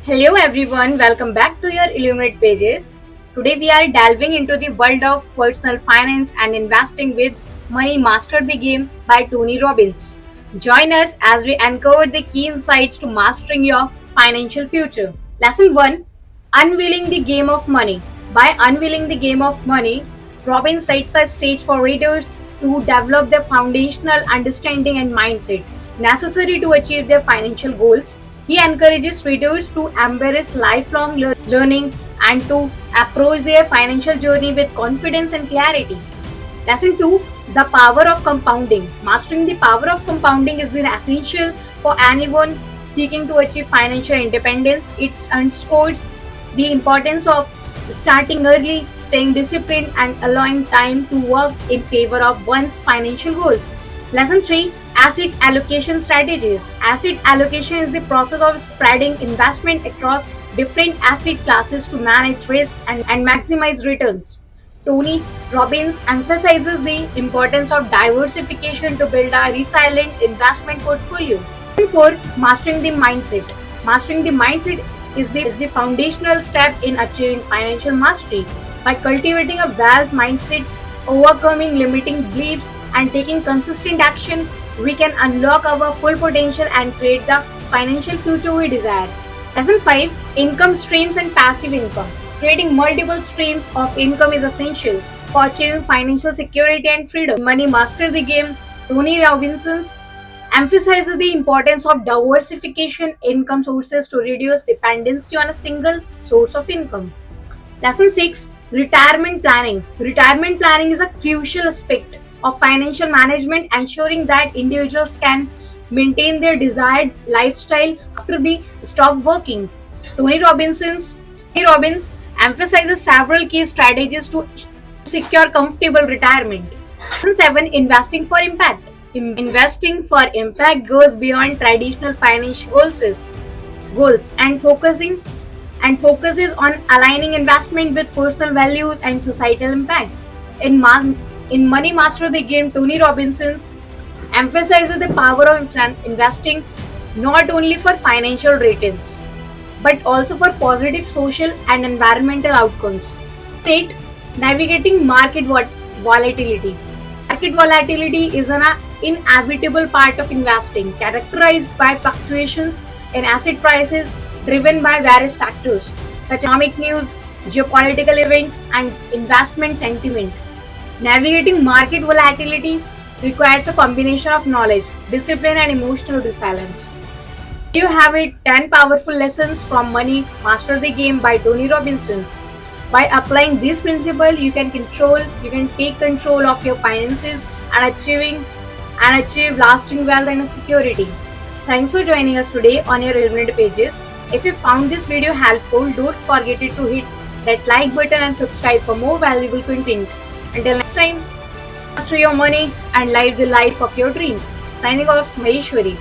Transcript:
Hello everyone, welcome back to your Illuminate pages. Today we are delving into the world of personal finance and investing with Money Master the Game by Tony Robbins. Join us as we uncover the key insights to mastering your financial future. Lesson 1: Unveiling the Game of Money. By unveiling the game of money, Robbins sets the stage for readers to develop their foundational understanding and mindset necessary to achieve their financial goals. He encourages readers to embrace lifelong learning and to approach their financial journey with confidence and clarity. Lesson 2: The Power of Compounding. Mastering the power of compounding is essential for anyone seeking to achieve financial independence. It underscores the importance of starting early, staying disciplined, and allowing time to work in favor of one's financial goals. Lesson 3: Asset Allocation Strategies. Asset allocation is the process of spreading investment across different asset classes to manage risk and maximize returns. Tony Robbins emphasizes the importance of diversification to build a resilient investment portfolio. Lesson 4: Mastering the Mindset. Mastering the mindset is the foundational step in achieving financial mastery. By cultivating a wealth mindset, overcoming limiting beliefs, and taking consistent action, we can unlock our full potential and create the financial future we desire. Lesson 5: Income Streams and Passive Income. Creating multiple streams of income is essential for achieving financial security and freedom. Money Master the Game, Tony Robbins emphasizes the importance of diversification income sources to reduce dependency on a single source of income. Lesson 6: Retirement Planning. Retirement planning is a crucial aspect of financial management, ensuring that individuals can maintain their desired lifestyle after they stop working. Tony Robbins emphasizes several key strategies to secure comfortable retirement. Lesson 7: Investing for Impact. Investing for impact goes beyond traditional financial goals and focuses on aligning investment with personal values and societal impact. In Money Master the Game, Tony Robinson emphasizes the power of investing not only for financial returns but also for positive social and environmental outcomes. 8. Navigating market volatility. Market volatility is an inevitable part of investing, characterized by fluctuations in asset prices driven by various factors such as economic news, geopolitical events, and investment sentiment. Navigating market volatility requires a combination of knowledge, discipline, and emotional resilience. You have it: 10 powerful lessons from Money Master the Game by Tony Robinson. By applying this principle, you can take control of your finances and achieve lasting wealth and security. Thanks for joining us today on your Illuminate pages. If you found this video helpful, don't forget to hit that like button and subscribe for more valuable content. Until next time, master your money and live the life of your dreams. Signing off, Maheshwari.